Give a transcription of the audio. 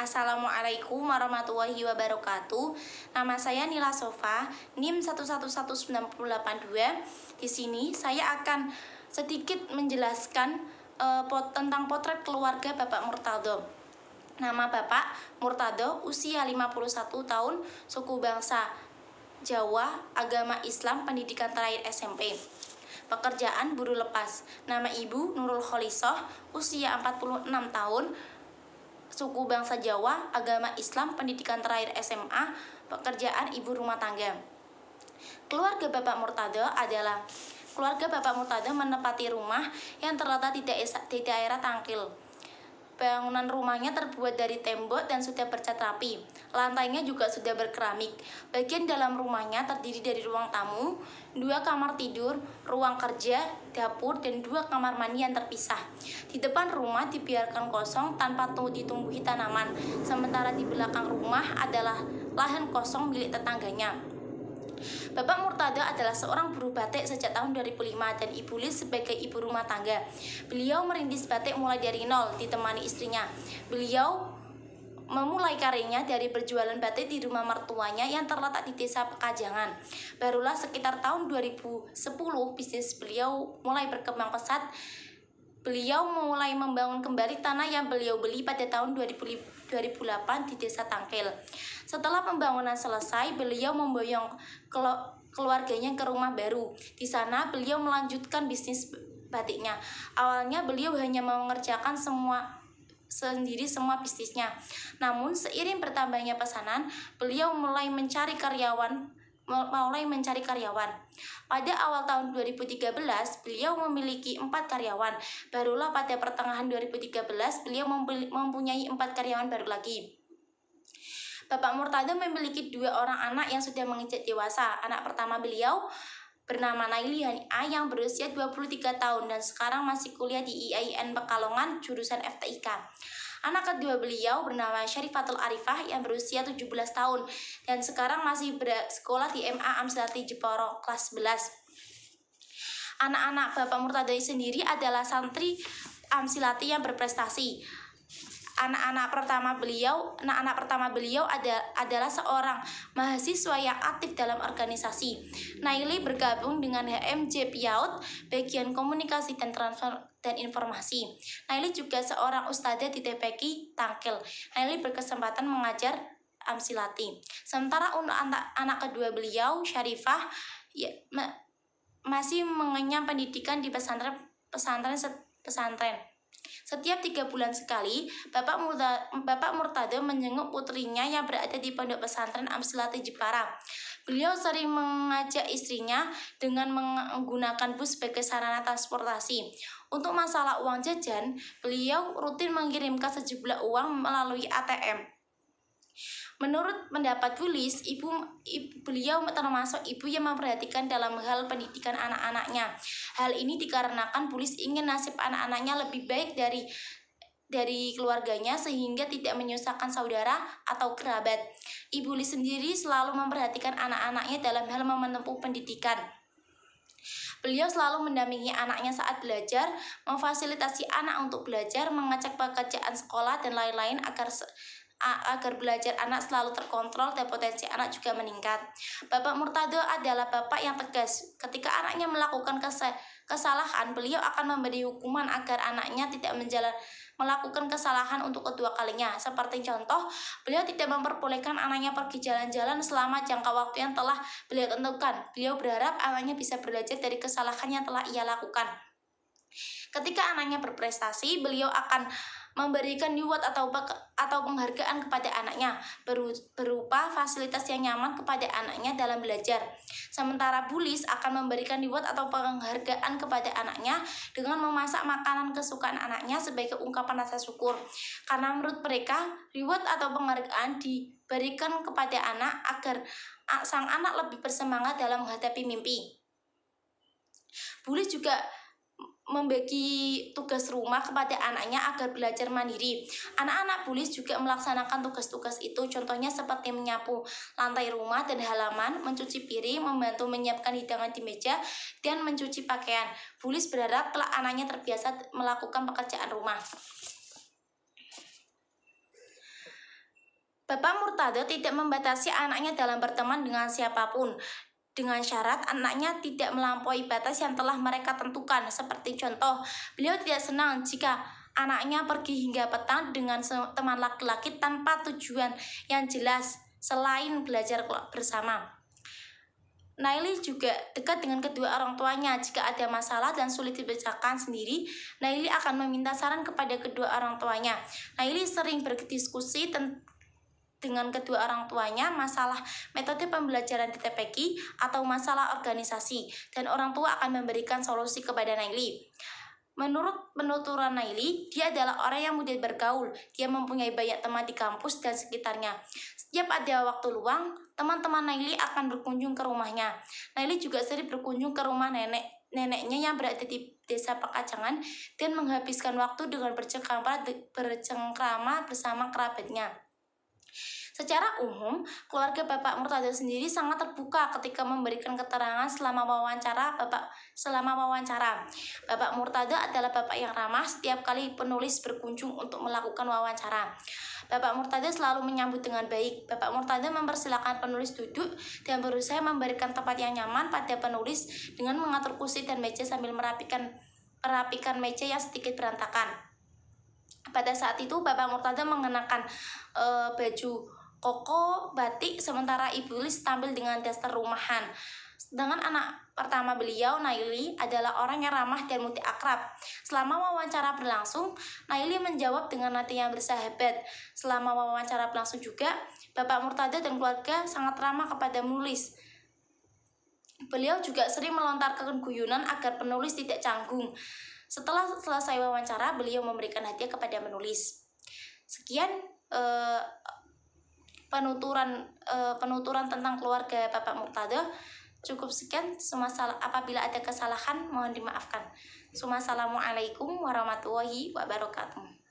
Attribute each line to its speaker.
Speaker 1: Assalamualaikum warahmatullahi wabarakatuh. Nama saya Nila Sofa, NIM 111982. Di sini saya akan sedikit menjelaskan tentang potret keluarga Bapak Murtado. Nama Bapak Murtado, usia 51 tahun, suku bangsa Jawa, agama Islam, pendidikan terakhir SMP. Pekerjaan buruh lepas. Nama Ibu Nurul Kholisoh, usia 46 tahun, suku bangsa Jawa, agama Islam, pendidikan terakhir SMA, pekerjaan ibu rumah tangga. Keluarga Bapak Murtado menempati rumah yang terletak di daerah Tangkil. Bangunan rumahnya terbuat dari tembok dan sudah bercat rapi. Lantainya juga sudah berkeramik. Bagian dalam rumahnya terdiri dari ruang tamu, 2 kamar tidur, ruang kerja, dapur, dan 2 kamar mandi yang terpisah. Di depan rumah dibiarkan kosong tanpa ditumbuhi tanaman, sementara di belakang rumah adalah lahan kosong milik tetangganya. Bapak Murtado adalah seorang buruh batik sejak tahun 2005 dan Ibu Lis sebagai ibu rumah tangga. Beliau merintis batik mulai dari nol, ditemani istrinya. Beliau memulai karirnya dari berjualan batik di rumah mertuanya yang terletak di desa Pekajangan. Barulah sekitar tahun 2010 bisnis beliau mulai berkembang pesat. Beliau mulai membangun kembali tanah yang beliau beli pada tahun 2008 di desa Tangkil. Setelah pembangunan selesai, beliau memboyong keluarganya ke rumah baru. Di sana beliau melanjutkan bisnis batiknya. Awalnya beliau hanya mengerjakan semua bisnisnya. Namun seiring bertambahnya pesanan, beliau mulai mencari karyawan. Pada awal tahun 2013, beliau memiliki 4 karyawan. Barulah pada pertengahan 2013, beliau mempunyai 4 karyawan baru lagi. Bapak Murtado memiliki 2 orang anak yang sudah menginjak dewasa. Anak pertama beliau bernama Naili Hania yang berusia 23 tahun dan sekarang masih kuliah di IAIN Pekalongan jurusan FTIK. Anak kedua beliau bernama Syarifatul Arifah yang berusia 17 tahun dan sekarang masih bersekolah di MA Amsilati Jeporo kelas 11. Anak-anak Bapak Murtado sendiri adalah santri Amsilati yang berprestasi. Anak-anak pertama beliau adalah seorang mahasiswa yang aktif dalam organisasi. Naili bergabung dengan HMJ Piaut, bagian komunikasi dan transfer dan informasi. Naili juga seorang ustadzah di TPQ Tangkil. Naili berkesempatan mengajar Amsilati. Sementara untuk anak kedua beliau, Syarifah, masih mengenyam pendidikan di pesantren. Setiap 3 bulan sekali, Bapak Murtado menjenguk putrinya yang berada di pondok pesantren Amsilati Jepara. Beliau sering mengajak istrinya dengan menggunakan bus sebagai sarana transportasi. Untuk masalah uang jajan, beliau rutin mengirimkan sejumlah uang melalui ATM. Menurut pendapat Bu Lis, beliau termasuk ibu yang memperhatikan dalam hal pendidikan anak-anaknya. Hal ini dikarenakan Bu Lis ingin nasib anak-anaknya lebih baik dari keluarganya sehingga tidak menyusahkan saudara atau kerabat. Ibu Lis sendiri selalu memperhatikan anak-anaknya dalam hal menempuh pendidikan. Beliau selalu mendampingi anaknya saat belajar, memfasilitasi anak untuk belajar, mengecek pekerjaan sekolah dan lain-lain agar belajar anak selalu terkontrol dan potensi anak juga meningkat. Bapak Murtado adalah bapak yang tegas. Ketika anaknya melakukan kesalahan, beliau akan memberi hukuman agar anaknya tidak melakukan kesalahan untuk kedua kalinya. Seperti contoh, beliau tidak memperbolehkan anaknya pergi jalan-jalan selama jangka waktu yang telah beliau tentukan. Beliau berharap anaknya bisa belajar dari kesalahan yang telah ia lakukan. Ketika anaknya berprestasi, beliau akan memberikan reward atau penghargaan kepada anaknya berupa fasilitas yang nyaman kepada anaknya dalam belajar. Sementara Bu Lis akan memberikan reward atau penghargaan kepada anaknya dengan memasak makanan kesukaan anaknya sebagai ungkapan rasa syukur. Karena menurut mereka, reward atau penghargaan diberikan kepada anak agar sang anak lebih bersemangat dalam menghadapi mimpi. Bu Lis juga membagi tugas rumah kepada anaknya agar belajar mandiri. Anak-anak Bu Lis juga melaksanakan tugas-tugas itu, contohnya seperti menyapu lantai rumah dan halaman, mencuci piring, membantu menyiapkan hidangan di meja, dan mencuci pakaian. Bu Lis berharap kelak anaknya terbiasa melakukan pekerjaan rumah. Bapak Murtado tidak membatasi anaknya dalam berteman dengan siapapun, dengan syarat anaknya tidak melampaui batas yang telah mereka tentukan. Seperti contoh, beliau tidak senang jika anaknya pergi hingga petang dengan teman laki-laki tanpa tujuan yang jelas selain belajar bersama. Naili juga dekat dengan kedua orang tuanya. Jika ada masalah dan sulit dibicarakan sendiri, Naili akan meminta saran kepada kedua orang tuanya. Naili sering berdiskusi dengan kedua orang tuanya masalah metode pembelajaran di TPQ atau masalah organisasi, dan orang tua akan memberikan solusi kepada Naili. Menurut penuturan Naili, dia adalah orang yang mudah bergaul. Dia mempunyai banyak teman di kampus dan sekitarnya. Setiap ada waktu luang, teman-teman Naili akan berkunjung ke rumahnya. Naili juga sering berkunjung ke rumah neneknya yang berada di desa Pekajangan dan menghabiskan waktu dengan bercengkrama bersama kerabatnya. Secara umum, keluarga Bapak Murtado sendiri sangat terbuka ketika memberikan keterangan selama wawancara. Bapak Murtado adalah bapak yang ramah setiap kali penulis berkunjung untuk melakukan wawancara. Bapak Murtado selalu menyambut dengan baik. Bapak Murtado mempersilahkan penulis duduk dan berusaha memberikan tempat yang nyaman pada penulis dengan mengatur kursi dan meja sambil merapikan meja yang sedikit berantakan. Pada saat itu Bapak Murtado mengenakan baju koko batik, sementara Ibu Lis tampil dengan daster rumahan. Sedangkan anak pertama beliau, Naili, adalah orang yang ramah dan mudah akrab. Selama wawancara berlangsung, Naili menjawab dengan nada yang bersahabat. Selama wawancara berlangsung juga, Bapak Murtado dan keluarga sangat ramah kepada penulis. Beliau juga sering melontarkan guyonan agar penulis tidak canggung. Setelah selesai wawancara, beliau memberikan hadiah kepada penulis. Sekian penuturan tentang keluarga Bapak Murtado. Cukup sekian. Apabila ada kesalahan mohon dimaafkan. Assalamualaikum warahmatullahi wabarakatuh.